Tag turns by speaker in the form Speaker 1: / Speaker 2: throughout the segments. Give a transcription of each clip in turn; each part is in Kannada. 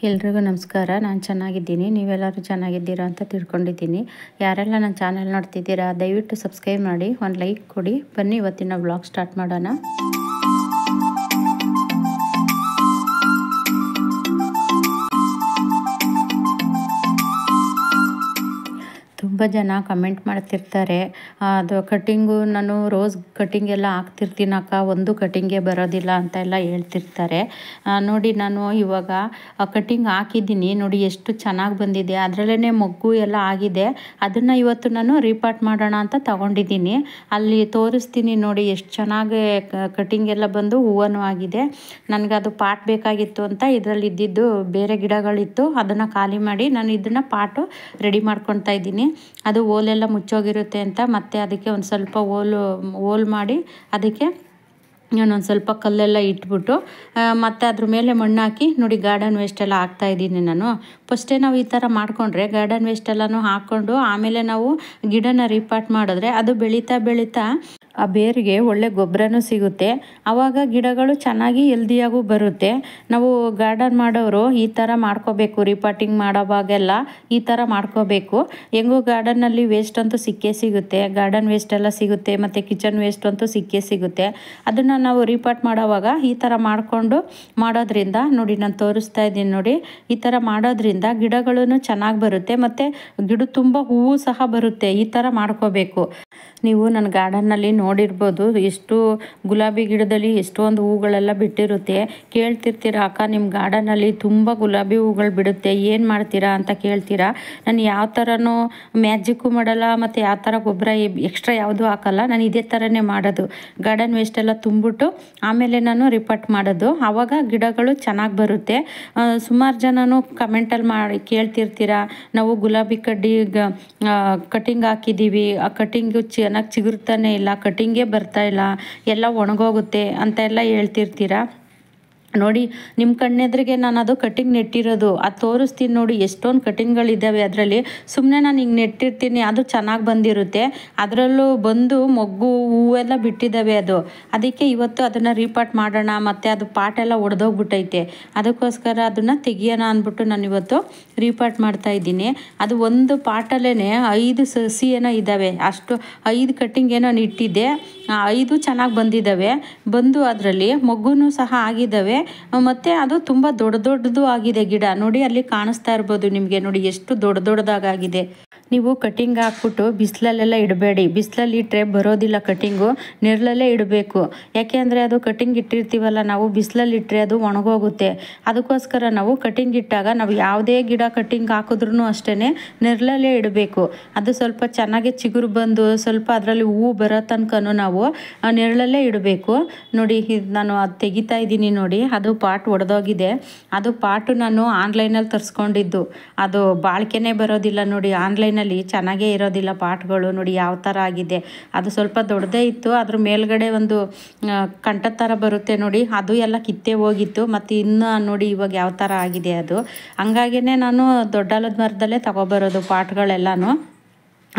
Speaker 1: ಎಲ್ರಿಗೂ ನಮಸ್ಕಾರ. ನಾನು ಚೆನ್ನಾಗಿದ್ದೀನಿ, ನೀವೆಲ್ಲರೂ ಚೆನ್ನಾಗಿದ್ದೀರಾ ಅಂತ ತಿಳ್ಕೊಂಡಿದ್ದೀನಿ. ಯಾರೆಲ್ಲ ನನ್ನ ಚಾನೆಲ್ ನೋಡ್ತಿದ್ದೀರಾ ದಯವಿಟ್ಟು ಸಬ್ಸ್ಕ್ರೈಬ್ ಮಾಡಿ, ಒಂದು ಲೈಕ್ ಕೊಡಿ. ಬನ್ನಿ ಇವತ್ತಿನ ವ್ಲಾಗ್ ಸ್ಟಾರ್ಟ್ ಮಾಡೋಣ. ತುಂಬ ಜನ ಕಮೆಂಟ್ ಮಾಡ್ತಿರ್ತಾರೆ, ಅದು ಕಟ್ಟಿಂಗು ನಾನು ರೋಸ್ ಕಟ್ಟಿಂಗ್ ಎಲ್ಲ ಹಾಕ್ತಿರ್ತೀನಿ ಅಕ್ಕ, ಒಂದು ಕಟ್ಟಿಂಗೇ ಬರೋದಿಲ್ಲ ಅಂತ ಎಲ್ಲ ಹೇಳ್ತಿರ್ತಾರೆ. ನೋಡಿ ನಾನು ಇವಾಗ ಕಟ್ಟಿಂಗ್ ಹಾಕಿದ್ದೀನಿ, ನೋಡಿ ಎಷ್ಟು ಚೆನ್ನಾಗಿ ಬಂದಿದೆ. ಅದರಲ್ಲೇ ಮೊಗ್ಗು ಎಲ್ಲ ಆಗಿದೆ. ಅದನ್ನು ಇವತ್ತು ನಾನು ರೀಪಾಟ್ ಮಾಡೋಣ ಅಂತ ತಗೊಂಡಿದ್ದೀನಿ. ಅಲ್ಲಿ ತೋರಿಸ್ತೀನಿ ನೋಡಿ ಎಷ್ಟು ಚೆನ್ನಾಗಿ ಕಟ್ಟಿಂಗ್ ಎಲ್ಲ ಬಂದು ಹೂವನೂ ಆಗಿದೆ. ನನಗೆ ಅದು ಪಾಟ್ ಬೇಕಾಗಿತ್ತು ಅಂತ ಇದರಲ್ಲಿ ಇದ್ದಿದ್ದು ಬೇರೆ ಗಿಡಗಳಿತ್ತು, ಅದನ್ನು ಖಾಲಿ ಮಾಡಿ ನಾನು ಇದನ್ನು ಪಾಟು ರೆಡಿ ಮಾಡ್ಕೊತಾ ಇದ್ದೀನಿ. ಅದು ಓಲೆಲ್ಲ ಮುಚ್ಚೋಗಿರುತ್ತೆ ಅಂತ ಮತ್ತೆ ಅದಕ್ಕೆ ಒಂದು ಸ್ವಲ್ಪ ಓಲ್ ಮಾಡಿ ಅದಕ್ಕೆ ನಾನೊಂದು ಸ್ವಲ್ಪ ಕಲ್ಲೆಲ್ಲ ಇಟ್ಬಿಟ್ಟು ಮತ್ತು ಅದ್ರ ಮೇಲೆ ಮಣ್ಣು ಹಾಕಿ ನೋಡಿ ಗಾರ್ಡನ್ ವೇಸ್ಟ್ ಎಲ್ಲ ಹಾಕ್ತಾಯಿದ್ದೀನಿ ನಾನು. ಫಸ್ಟೇ ನಾವು ಈ ಥರ ಮಾಡಿಕೊಂಡ್ರೆ ಗಾರ್ಡನ್ ವೇಸ್ಟ್ ಎಲ್ಲನೂ ಹಾಕ್ಕೊಂಡು ಆಮೇಲೆ ನಾವು ಗಿಡನ ರೀಪಾಟ್ ಮಾಡಿದ್ರೆ ಅದು ಬೆಳೀತಾ ಆ ಬೇರಿಗೆ ಒಳ್ಳೆ ಗೊಬ್ಬರನೂ ಸಿಗುತ್ತೆ. ಆವಾಗ ಗಿಡಗಳು ಚೆನ್ನಾಗಿ ಹೆಲ್ದಿಯಾಗೂ ಬರುತ್ತೆ. ನಾವು ಗಾರ್ಡನ್ ಮಾಡೋರು ಈ ಥರ ಮಾಡ್ಕೋಬೇಕು, ರೀಪಾಟಿಂಗ್ ಮಾಡೋವಾಗೆಲ್ಲ ಈ ಥರ ಮಾಡ್ಕೋಬೇಕು. ಹೆಂಗೂ ಗಾರ್ಡನ್ನಲ್ಲಿ ವೇಸ್ಟ್ ಅಂತೂ ಸಿಕ್ಕೇ ಸಿಗುತ್ತೆ, ಗಾರ್ಡನ್ ವೇಸ್ಟ್ ಎಲ್ಲ ಸಿಗುತ್ತೆ, ಮತ್ತು ಕಿಚನ್ ವೇಸ್ಟ್ ಅಂತೂ ಸಿಕ್ಕೇ ಸಿಗುತ್ತೆ. ಅದನ್ನು ನಾವು ರೀಪಾಟ್ ಮಾಡೋವಾಗ ಈ ಥರ ಮಾಡಿಕೊಂಡು ಮಾಡೋದ್ರಿಂದ ನೋಡಿ ನಾನು ತೋರಿಸ್ತಾ ಇದ್ದೀನಿ ನೋಡಿ, ಈ ಥರ ಮಾಡೋದ್ರಿಂದ ಗಿಡಗಳೂ ಚೆನ್ನಾಗಿ ಬರುತ್ತೆ, ಮತ್ತು ಗಿಡ ತುಂಬ ಹೂವು ಸಹ ಬರುತ್ತೆ. ಈ ಥರ ಮಾಡ್ಕೋಬೇಕು. ನೀವು ನನ್ನ ಗಾರ್ಡನ್ನಲ್ಲಿ ನೋಡಿರ್ಬೋದು, ಎಷ್ಟು ಗುಲಾಬಿ ಗಿಡದಲ್ಲಿ ಎಷ್ಟೊಂದು ಹೂಗಳೆಲ್ಲ ಬಿಟ್ಟಿರುತ್ತೆ. ಕೇಳ್ತಿರ್ತೀರ ಅಕ್ಕ ನಿಮ್ಮ ಗಾರ್ಡನಲ್ಲಿ ತುಂಬ ಗುಲಾಬಿ ಹೂಗಳು ಬಿಡುತ್ತೆ, ಏನು ಮಾಡ್ತೀರಾ ಅಂತ ಕೇಳ್ತೀರಾ. ನಾನು ಯಾವ ಥರನೂ ಮ್ಯಾಜಿಕ್ಕು ಮಾಡಲ್ಲ, ಮತ್ತು ಯಾವ ಥರ ಗೊಬ್ಬರ ಎಕ್ಸ್ಟ್ರಾ ಯಾವುದೂ ಹಾಕಲ್ಲ. ನಾನು ಇದೇ ಥರನೇ ಮಾಡೋದು. ಗಾರ್ಡನ್ ವೇಸ್ಟ್ ಎಲ್ಲ ತುಂಬಿಟ್ಟು ಆಮೇಲೆ ನಾನು ರಿಪಾಟ್ ಮಾಡೋದು, ಆವಾಗ ಗಿಡಗಳು ಚೆನ್ನಾಗಿ ಬರುತ್ತೆ. ಸುಮಾರು ಜನನೂ ಕಮೆಂಟಲ್ಲಿ ಮಾಡಿ ಕೇಳ್ತಿರ್ತೀರ, ನಾವು ಗುಲಾಬಿ ಕಡ್ಡಿ ಕಟ್ಟಿಂಗ್ ಹಾಕಿದ್ದೀವಿ, ಆ ಕಟ್ಟಿಂಗು ಚೆನ್ನಾಗಿ ಚಿಗುರ್ತಾನೆ ಇಲ್ಲ, ಕಟ್ಟಿಂಗೇ ಬರ್ತಾ ಇಲ್ಲ, ಎಲ್ಲ ಒಣಗೋಗುತ್ತೆ ಅಂತ ಎಲ್ಲ ಹೇಳ್ತಿರ್ತೀರ. ನೋಡಿ ನಿಮ್ಮ ಕಣ್ಣೆದ್ರಿಗೆ ನಾನು ಅದು ಕಟ್ಟಿಂಗ್ ನೆಟ್ಟಿರೋದು, ಅದು ತೋರಿಸ್ತೀನಿ ನೋಡಿ. ಎಷ್ಟೊಂದು ಕಟ್ಟಿಂಗ್ಗಳಿದ್ದಾವೆ ಅದರಲ್ಲಿ. ಸುಮ್ಮನೆ ನಾನು ಹಿಂಗೆ ನೆಟ್ಟಿರ್ತೀನಿ, ಅದು ಚೆನ್ನಾಗಿ ಬಂದಿರುತ್ತೆ. ಅದರಲ್ಲೂ ಬಂದು ಮೊಗ್ಗು ಹೂವೆಲ್ಲ ಬಿಟ್ಟಿದ್ದಾವೆ. ಅದಕ್ಕೆ ಇವತ್ತು ಅದನ್ನು ರೀಪಾಟ್ ಮಾಡೋಣ. ಮತ್ತು ಅದು ಪಾಟೆಲ್ಲ ಒಡೆದೋಗ್ಬಿಟ್ಟೈತೆ, ಅದಕ್ಕೋಸ್ಕರ ಅದನ್ನು ತೆಗಿಯೋಣ ಅಂದ್ಬಿಟ್ಟು ನಾನು ಇವತ್ತು ರೀಪಾಟ್ ಮಾಡ್ತಾಯಿದ್ದೀನಿ. ಅದು ಒಂದು ಪಾಟಲ್ಲೇ 5 ಸಸಿ ಏನೋ ಇದ್ದಾವೆ, ಅಷ್ಟು 5 ಕಟ್ಟಿಂಗ್ ಏನೋ ಇಟ್ಟಿದ್ದೆ. 5 ಚೆನ್ನಾಗಿ ಬಂದಿದ್ದಾವೆ, ಬಂದು ಅದರಲ್ಲಿ ಮೊಗ್ಗುನೂ ಸಹ ಆಗಿದ್ದಾವೆ. ಮತ್ತು ಅದು ತುಂಬ ದೊಡ್ಡದು ಆಗಿದೆ ಗಿಡ. ನೋಡಿ ಅಲ್ಲಿ ಕಾಣಿಸ್ತಾ ಇರ್ಬೋದು ನಿಮಗೆ, ನೋಡಿ ಎಷ್ಟು ದೊಡ್ಡದಾಗಿದೆ. ನೀವು ಕಟ್ಟಿಂಗ್ ಹಾಕ್ಬಿಟ್ಟು ಬಿಸಿಲಲ್ಲೆಲ್ಲ ಇಡಬೇಡಿ, ಬಿಸಿಲಲ್ಲಿ ಇಟ್ಟರೆ ಬರೋದಿಲ್ಲ ಕಟ್ಟಿಂಗು, ನೆರಳಲ್ಲೇ ಇಡಬೇಕು. ಯಾಕೆ ಅಂದರೆ ಅದು ಕಟ್ಟಿಂಗ್ ಇಟ್ಟಿರ್ತೀವಲ್ಲ ನಾವು, ಬಿಸಿಲಲ್ಲಿ ಇಟ್ಟರೆ ಅದು ಒಣಗೋಗುತ್ತೆ. ಅದಕ್ಕೋಸ್ಕರ ನಾವು ಕಟ್ಟಿಂಗ್ ಇಟ್ಟಾಗ ನಾವು ಯಾವುದೇ ಗಿಡ ಕಟ್ಟಿಂಗ್ ಹಾಕಿದ್ರೂ ಅಷ್ಟೇ ನೆರಳಲ್ಲೇ ಇಡಬೇಕು. ಅದು ಸ್ವಲ್ಪ ಚೆನ್ನಾಗಿ ಚಿಗುರು ಬಂದು ಸ್ವಲ್ಪ ಅದರಲ್ಲಿ ಹೂವು ಬರೋ ತನಕನೂ ನಾವು ನೆರಳಲ್ಲೇ ಇಡಬೇಕು. ನೋಡಿ ನಾನು ಅದು ತೆಗಿತಾ ಇದ್ದೀನಿ ನೋಡಿ, ಅದು ಪಾಟ್ ಒಡೆದೋಗಿದೆ. ಅದು ಪಾಟು ನಾನು ಆನ್ಲೈನಲ್ಲಿ ತರಿಸ್ಕೊಂಡಿದ್ದು, ಅದು ಬಾಳಿಕೆನೇ ಬರೋದಿಲ್ಲ ನೋಡಿ. ಆನ್ಲೈನಲ್ಲಿ ಚೆನ್ನಾಗೇ ಇರೋದಿಲ್ಲ ಪಾಟ್ಗಳು. ನೋಡಿ ಯಾವ ಥರ ಆಗಿದೆ, ಅದು ಸ್ವಲ್ಪ ದೊಡ್ಡದೇ ಇತ್ತು, ಅದ್ರ ಮೇಲ್ಗಡೆ ಒಂದು ಕಂಠದ ಥರ ಬರುತ್ತೆ ನೋಡಿ, ಅದು ಎಲ್ಲ ಕಿತ್ತೇ ಹೋಗಿತ್ತು. ಮತ್ತು ಇನ್ನು ನೋಡಿ ಇವಾಗ ಯಾವ ಥರ ಆಗಿದೆ ಅದು. ಹಂಗಾಗಿಯೇ ನಾನು ದೊಡ್ಡಾಲದ ಮರದಲ್ಲೇ ತಗೊಬರೋದು ಪಾಟ್ಗಳೆಲ್ಲನೂ,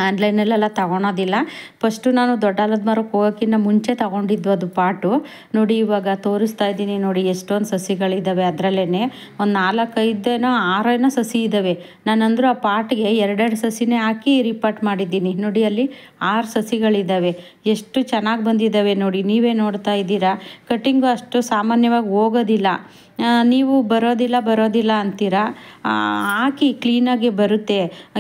Speaker 1: ಆನ್ಲೈನಲ್ಲೆಲ್ಲ ತಗೊಳೋದಿಲ್ಲ. ಫಸ್ಟು ನಾನು ದೊಡ್ಡಾಲದ ಮರಕ್ಕೆ ಹೋಗೋಕ್ಕಿಂತ ಮುಂಚೆ ತಗೊಂಡಿದ್ದು ಅದು ಪಾಟು. ನೋಡಿ ಇವಾಗ ತೋರಿಸ್ತಾ ಇದ್ದೀನಿ ನೋಡಿ, ಎಷ್ಟೊಂದು ಸಸಿಗಳಿದ್ದಾವೆ. ಅದರಲ್ಲೇ ಒಂದು 4-5 ಸಸಿ ಇದ್ದಾವೆ. ನಾನಂದರೂ ಆ ಪಾಟ್ಗೆ 2 ಸಸಿನೇ ಹಾಕಿ ರೀಪಾಟ್ ಮಾಡಿದ್ದೀನಿ. ನೋಡಿ ಅಲ್ಲಿ 6 ಸಸಿಗಳಿದ್ದಾವೆ, ಎಷ್ಟು ಚೆನ್ನಾಗಿ ಬಂದಿದ್ದಾವೆ ನೋಡಿ. ನೀವೇ ನೋಡ್ತಾ ಇದ್ದೀರಾ. ಕಟ್ಟಿಂಗು ಅಷ್ಟು ಸಾಮಾನ್ಯವಾಗಿ ಹೋಗೋದಿಲ್ಲ. ನೀವು ಬರೋದಿಲ್ಲ ಅಂತೀರಾ, ಹಾಕಿ ಕ್ಲೀನಾಗಿ ಬರುತ್ತೆ.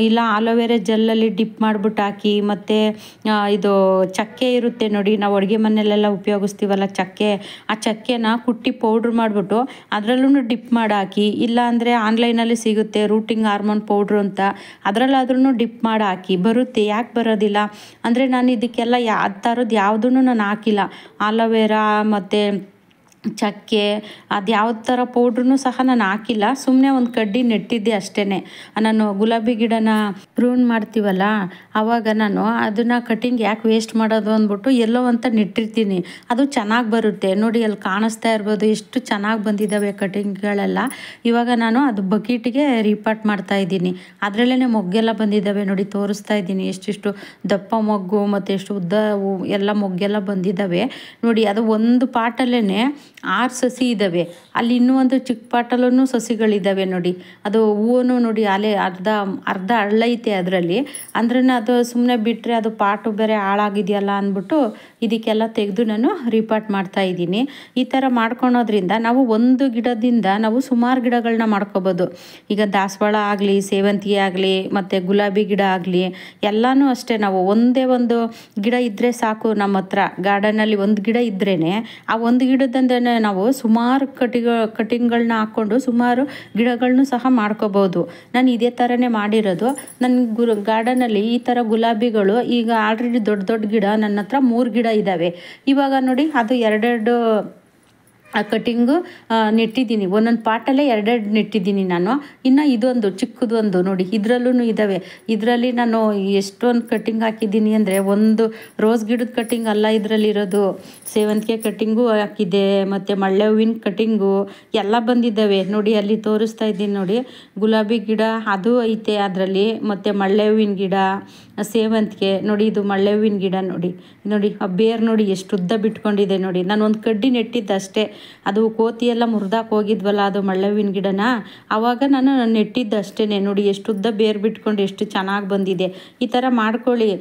Speaker 1: ಇಲ್ಲ ಆಲೋವೆರಾ ಜೆಲ್ಲಲ್ಲಿ ಡಿಪ್ ಮಾಡಿಬಿಟ್ಟು ಹಾಕಿ, ಮತ್ತು ಇದು ಚಕ್ಕೆ ಇರುತ್ತೆ ನೋಡಿ, ನಾವು ಅಡುಗೆ ಮನೆಯಲ್ಲೆಲ್ಲ ಉಪಯೋಗಿಸ್ತೀವಲ್ಲ ಚಕ್ಕೆ, ಆ ಚಕ್ಕೆನ ಕುಟ್ಟಿ ಪೌಡ್ರ್ ಮಾಡಿಬಿಟ್ಟು ಅದರಲ್ಲೂ ಡಿಪ್ ಮಾಡಿ ಹಾಕಿ. ಇಲ್ಲ ಅಂದರೆ ಆನ್ಲೈನಲ್ಲಿ ಸಿಗುತ್ತೆ ರೂಟಿಂಗ್ ಹಾರ್ಮೋನ್ ಪೌಡ್ರು ಅಂತ, ಅದರಲ್ಲಾದ್ರೂ ಡಿಪ್ ಮಾಡಿ ಹಾಕಿ ಬರುತ್ತೆ. ಯಾಕೆ ಬರೋದಿಲ್ಲ ಅಂದರೆ ನಾನು ಇದಕ್ಕೆಲ್ಲ ಆ ಥರದ್ದು ಯಾವುದೂ ನಾನು ಹಾಕಿಲ್ಲ. ಆಲೋವೆರಾ ಮತ್ತು ಚಕ್ಕೆ ಅದು ಯಾವ ಥರ ಪೌಡ್ರೂ ಸಹ ನಾನು ಹಾಕಿಲ್ಲ. ಸುಮ್ಮನೆ ಒಂದು ಕಡ್ಡಿ ನೆಟ್ಟಿದ್ದೆ ಅಷ್ಟೇ. ನಾನು ಗುಲಾಬಿ ಗಿಡನ ಪ್ರೂನ್ ಮಾಡ್ತೀವಲ್ಲ ಆವಾಗ ನಾನು ಅದನ್ನು ಕಟ್ಟಿಂಗ್ ಯಾಕೆ ವೇಸ್ಟ್ ಮಾಡೋದು ಅಂದ್ಬಿಟ್ಟು ಎಲ್ಲೋ ಅಂತ ನೆಟ್ಟಿರ್ತೀನಿ, ಅದು ಚೆನ್ನಾಗಿ ಬರುತ್ತೆ. ನೋಡಿ ಅಲ್ಲಿ ಕಾಣಿಸ್ತಾ ಇರ್ಬೋದು ಎಷ್ಟು ಚೆನ್ನಾಗಿ ಬಂದಿದ್ದಾವೆ ಕಟ್ಟಿಂಗ್ಗಳೆಲ್ಲ. ಇವಾಗ ನಾನು ಅದು ಬಕೀಟಿಗೆ ರೀಪಾಟ್ ಮಾಡ್ತಾಯಿದ್ದೀನಿ. ಅದರಲ್ಲೇ ಮೊಗ್ಗೆಲ್ಲ ಬಂದಿದ್ದಾವೆ ನೋಡಿ, ತೋರಿಸ್ತಾ ಇದ್ದೀನಿ ಎಷ್ಟಿಷ್ಟು ದಪ್ಪ ಮೊಗ್ಗು ಮತ್ತು ಎಷ್ಟು ಉದ್ದ ಎಲ್ಲ ಮೊಗ್ಗೆಲ್ಲ ಬಂದಿದ್ದಾವೆ ನೋಡಿ. ಅದು ಒಂದು ಪಾಟಲ್ಲೇ 6 ಸಸಿ ಇದ್ದಾವೆ. ಅಲ್ಲಿ ಇನ್ನೂ ಒಂದು ಚಿಕ್ಕ ಪಾಟಲ್ಲೂ ಸಸಿಗಳಿದ್ದಾವೆ ನೋಡಿ. ಅದು ಹೂವು ನೋಡಿ ಅರ್ಧ ಅರ್ಧ ಹಳ್ಳೈತೆ ಅದರಲ್ಲಿ. ಅಂದ್ರೆ ಅದು ಸುಮ್ಮನೆ ಬಿಟ್ಟರೆ ಅದು ಪಾಟು ಬೇರೆ ಹಾಳಾಗಿದೆಯಲ್ಲ ಅಂದ್ಬಿಟ್ಟು ಇದಕ್ಕೆಲ್ಲ ತೆಗೆದು ನಾನು ರೀಪಾಟ್ ಮಾಡ್ತಾಯಿದ್ದೀನಿ. ಈ ಥರ ಮಾಡ್ಕೊಳೋದ್ರಿಂದ ನಾವು ಒಂದು ಗಿಡದಿಂದ ನಾವು ಸುಮಾರು ಗಿಡಗಳನ್ನ ಮಾಡ್ಕೋಬೋದು. ಈಗ ದಾಸವಾಳ ಆಗಲಿ, ಸೇವಂತಿಗೆ ಆಗಲಿ, ಮತ್ತು ಗುಲಾಬಿ ಗಿಡ ಆಗಲಿ, ಎಲ್ಲನೂ ಅಷ್ಟೇ. ನಾವು ಒಂದೇ ಒಂದು ಗಿಡ ಇದ್ದರೆ ಸಾಕು. ನಮ್ಮ ಹತ್ರ ಗಾರ್ಡನಲ್ಲಿ ಒಂದು ಗಿಡ ಇದ್ರೇ ಆ ಒಂದು ಗಿಡದಿಂದ ನಾವು ಸುಮಾರು ಕಟಿಂಗ್ಗಳನ್ನ ಹಾಕ್ಕೊಂಡು ಸುಮಾರು ಗಿಡಗಳನ್ನೂ ಸಹ ಮಾಡ್ಕೋಬೋದು. ನಾನು ಇದೇ ಥರನೇ ಮಾಡಿರೋದು. ನನ್ನ ಗಾರ್ಡನಲ್ಲಿ ಈ ಥರ ಗುಲಾಬಿಗಳು ಈಗ ಆಲ್ರೆಡಿ ದೊಡ್ಡ ದೊಡ್ಡ ಗಿಡ ನನ್ನ ಹತ್ರ 3 ಗಿಡ ಇದ್ದಾವೆ. ಇವಾಗ ನೋಡಿ ಅದು 2 ಕಟಿಂಗು ನೆಟ್ಟಿದ್ದೀನಿ. ಒಂದೊಂದು ಪಾಟಲ್ಲೇ 2 ನೆಟ್ಟಿದ್ದೀನಿ ನಾನು. ಇನ್ನು ಇದೊಂದು ಚಿಕ್ಕದೊಂದು ನೋಡಿ, ಇದರಲ್ಲೂ ಇದ್ದಾವೆ. ಇದರಲ್ಲಿ ನಾನು ಎಷ್ಟೊಂದು ಕಟಿಂಗ್ ಹಾಕಿದ್ದೀನಿ ಅಂದರೆ, ಒಂದು ರೋಸ್ ಗಿಡದ ಕಟಿಂಗ್ ಅಲ್ಲ ಇದರಲ್ಲಿರೋದು, ಸೇವಂತಿಗೆ ಕಟಿಂಗು ಹಾಕಿದ್ದೆ, ಮತ್ತು ಮಳ್ಳೆ ಹೂವಿನ ಕಟಿಂಗು ಎಲ್ಲ ಬಂದಿದ್ದಾವೆ ನೋಡಿ. ಅಲ್ಲಿ ತೋರಿಸ್ತಾ ಇದ್ದೀನಿ ನೋಡಿ, ಗುಲಾಬಿ ಗಿಡ ಅದು ಐತೆ ಅದರಲ್ಲಿ, ಮತ್ತು ಮಳ್ಳೆ ಹೂವಿನ ಗಿಡ, ಸೇವಂತಿಗೆ ನೋಡಿ. ಇದು ಮಳ್ಳೆ ಹೂವಿನ ಗಿಡ ನೋಡಿ. ನೋಡಿ ಆ ಬೇರು ನೋಡಿ ಎಷ್ಟು ಉದ್ದ ಬಿಟ್ಕೊಂಡಿದೆ ನೋಡಿ. ನಾನು ಒಂದು ಕಡ್ಡಿ ನೆಟ್ಟಿದ್ದಷ್ಟೇ. ಅದು ಕೋತಿ ಎಲ್ಲ ಮುರಿದಾಕಿ ಹೋಗಿದ್ವಲ್ಲ ಅದು ಮಳ್ಳೆ ಹೂವಿನ ಗಿಡನ, ಆವಾಗ ನಾನು ನೆಟ್ಟಿದ್ದಷ್ಟೇ ನೋಡಿ. ಎಷ್ಟು ಉದ್ದ ಬೇರು ಬಿಟ್ಕೊಂಡು ಎಷ್ಟು ಚೆನ್ನಾಗಿ ಬಂದಿದೆ. ಈ ಥರ ಮಾಡ್ಕೊಳ್ಳಿ.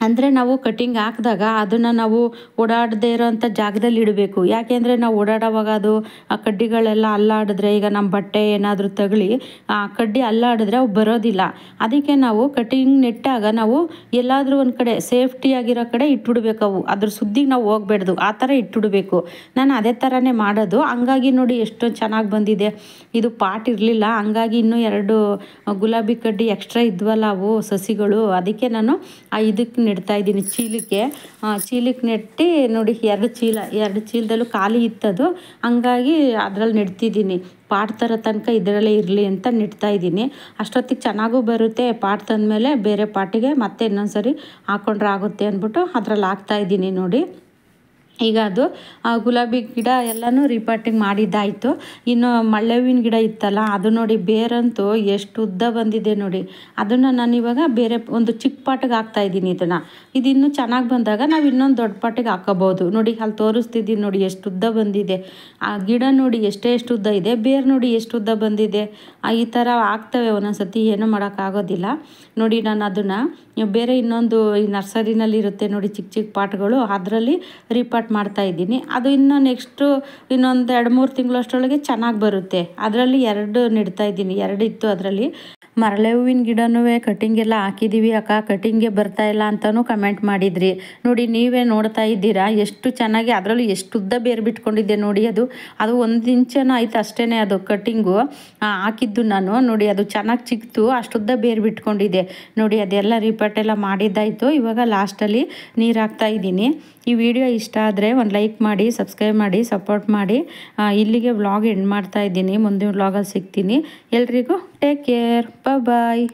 Speaker 1: ಅಂದರೆ ನಾವು ಕಟಿಂಗ್ ಹಾಕಿದಾಗ ಅದನ್ನು ನಾವು ಓಡಾಡದೇ ಇರೋವಂಥ ಜಾಗದಲ್ಲಿ ಇಡಬೇಕು. ಯಾಕೆಂದರೆ ನಾವು ಓಡಾಡೋವಾಗ ಅದು ಆ ಕಡ್ಡಿಗಳೆಲ್ಲ ಅಲ್ಲಾಡಿದ್ರೆ, ಈಗ ನಮ್ಮ ಬಟ್ಟೆ ಏನಾದರೂ ತಗಲಿ ಆ ಕಡ್ಡಿ ಅಲ್ಲಾಡಿದ್ರೆ ಅವು ಬರೋದಿಲ್ಲ. ಅದಕ್ಕೆ ನಾವು ಕಟಿಂಗ್ ನೆಟ್ಟಾಗ ನಾವು ಎಲ್ಲಾದರೂ ಒಂದು ಕಡೆ ಸೇಫ್ಟಿಯಾಗಿರೋ ಕಡೆ ಇಟ್ಬಿಡ್ಬೇಕು. ಅವು ಅದ್ರ ಸುದ್ದಿಗೆ ನಾವು ಹೋಗ್ಬೇಡ್ದು, ಆ ಥರ ಇಟ್ಬಿಡ್ಬೇಕು. ನಾನು ಅದೇ ಥರನೇ ಮಾಡೋದು. ಹಂಗಾಗಿ ನೋಡಿ ಎಷ್ಟೊಂದು ಚೆನ್ನಾಗಿ ಬಂದಿದೆ. ಇದು ಪಾಟ್ ಇರಲಿಲ್ಲ, ಹಂಗಾಗಿ ಇನ್ನೂ 2 ಗುಲಾಬಿ ಕಡ್ಡಿ ಎಕ್ಸ್ಟ್ರಾ ಇದ್ವಲ್ಲ ಅವು ಸಸಿಗಳು, ಅದಕ್ಕೆ ನಾನು ಇದಕ್ಕೆ ನೆಡ್ತಾ ಇದ್ದೀನಿ. ಚೀಲಕ್ಕೆ ನೆಟ್ಟು ನೋಡಿ. 2 ಚೀಲದಲ್ಲೂ ಖಾಲಿ ಇತ್ತದು, ಹಂಗಾಗಿ ಅದ್ರಲ್ಲಿ ನೆಡ್ತಿದ್ದೀನಿ. ಪಾಟ್ ಥರ ತನಕ ಇದರಲ್ಲೇ ಇರಲಿ ಅಂತ ನೆಡ್ತಾ ಇದ್ದೀನಿ. ಅಷ್ಟೊತ್ತಿಗೆ ಚೆನ್ನಾಗೂ ಬರುತ್ತೆ. ಪಾಟ್ ತಂದಮೇಲೆ ಬೇರೆ ಪಾಟಿಗೆ ಮತ್ತೆ ಇನ್ನೊಂದ್ಸರಿ ಹಾಕ್ಕೊಂಡ್ರೆ ಆಗುತ್ತೆ ಅಂದ್ಬಿಟ್ಟು ಅದ್ರಲ್ಲಿ ಹಾಕ್ತಾಯಿದ್ದೀನಿ ನೋಡಿ. ಈಗ ಅದು ಗುಲಾಬಿ ಗಿಡ ಎಲ್ಲನೂ ರೀಪಾಟಿಂಗ್ ಮಾಡಿದ್ದಾಯಿತು. ಇನ್ನು ಮಳ್ಳೆ ಹೂವಿನ ಗಿಡ ಇತ್ತಲ್ಲ ಅದು ನೋಡಿ, ಬೇರಂತೂ ಎಷ್ಟು ಉದ್ದ ಬಂದಿದೆ ನೋಡಿ. ಅದನ್ನು ನಾನು ಇವಾಗ ಬೇರೆ ಒಂದು ಚಿಕ್ಕ ಪಾಟಿಗೆ ಹಾಕ್ತಾಯಿದ್ದೀನಿ. ಇದು ಇನ್ನೂ ಚೆನ್ನಾಗಿ ಬಂದಾಗ ನಾವು ಇನ್ನೊಂದು ದೊಡ್ಡ ಪಾಟಿಗೆ ಹಾಕೋಬೋದು ನೋಡಿ. ಅಲ್ಲಿ ತೋರಿಸ್ತಿದ್ದೀನಿ ನೋಡಿ ಎಷ್ಟು ಉದ್ದ ಬಂದಿದೆ. ಆ ಗಿಡ ನೋಡಿ ಎಷ್ಟು ಉದ್ದ ಇದೆ, ಬೇರು ನೋಡಿ ಎಷ್ಟು ಉದ್ದ ಬಂದಿದೆ. ಈ ಥರ ಆಗ್ತವೆ ಒಂದೊಂದು ಸತಿ, ಏನೂ ಮಾಡೋಕ್ಕಾಗೋದಿಲ್ಲ ನೋಡಿ. ನಾನು ಅದನ್ನು ಬೇರೆ ಇನ್ನೊಂದು ಈ ನರ್ಸರಿನಲ್ಲಿರುತ್ತೆ ನೋಡಿ ಚಿಕ್ಕ ಚಿಕ್ಕ ಪಾಟ್ಗಳು, ಅದರಲ್ಲಿ ರೀಪಾಟ್ ಮಾಡ್ತಾಯಿದ್ದೀನಿ. ಅದು ಇನ್ನೂ ನೆಕ್ಸ್ಟು ಇನ್ನೊಂದು 2-3 ತಿಂಗಳಷ್ಟರೊಳಗೆ ಚೆನ್ನಾಗಿ ಬರುತ್ತೆ. ಅದರಲ್ಲಿ 2 ನೆಡ್ತಾ ಇದ್ದೀನಿ. 2 ಇತ್ತು ಅದರಲ್ಲಿ. ಮರಳೆ ಹೂವಿನ ಗಿಡನೂ ಕಟಿಂಗ್ ಎಲ್ಲ ಹಾಕಿದ್ದೀವಿ ಅಕ್ಕ, ಕಟಿಂಗ್ಗೆ ಬರ್ತಾಯಿಲ್ಲ ಅಂತಲೂ ಕಮೆಂಟ್ ಮಾಡಿದ್ರಿ ನೋಡಿ. ನೀವೇ ನೋಡ್ತಾ ಇದ್ದೀರಾ ಎಷ್ಟು ಚೆನ್ನಾಗಿ, ಅದರಲ್ಲೂ ಎಷ್ಟು ಉದ್ದ ಬೇರು ಬಿಟ್ಕೊಂಡಿದ್ದೆ ನೋಡಿ. ಅದು 1 ಇಂಚೇನೋ ಆಯ್ತು ಅಷ್ಟೇ ಅದು ಕಟಿಂಗು ಹಾಕಿದ್ದು ನಾನು ನೋಡಿ. ಅದು ಚೆನ್ನಾಗಿ ಚಿಕ್ತು, ಅಷ್ಟುದ್ದ ಬೇರು ಬಿಟ್ಕೊಂಡಿದೆ ನೋಡಿ. ಅದೆಲ್ಲ ರೀಪಾಟೆಲ್ಲ ಮಾಡಿದ್ದಾಯಿತು. ಇವಾಗ ಲಾಸ್ಟಲ್ಲಿ ನೀರು ಹಾಕ್ತಾಯಿದ್ದೀನಿ. ಈ ವಿಡಿಯೋ ಇಷ್ಟ ಆದರೆ ಒಂದು ಲೈಕ್ ಮಾಡಿ, ಸಬ್ಸ್ಕ್ರೈಬ್ ಮಾಡಿ, ಸಪೋರ್ಟ್ ಮಾಡಿ. ಇಲ್ಲಿಗೆ ವ್ಲಾಗ್ ಎಂಡ್ ಮಾಡ್ತಾಯಿದ್ದೀನಿ. ಮುಂದಿನ ವ್ಲಾಗಲ್ಲಿ ಸಿಗ್ತೀನಿ. ಎಲ್ರಿಗೂ ಟೇಕ್ ಕೇರ್, ಬಾಯ್.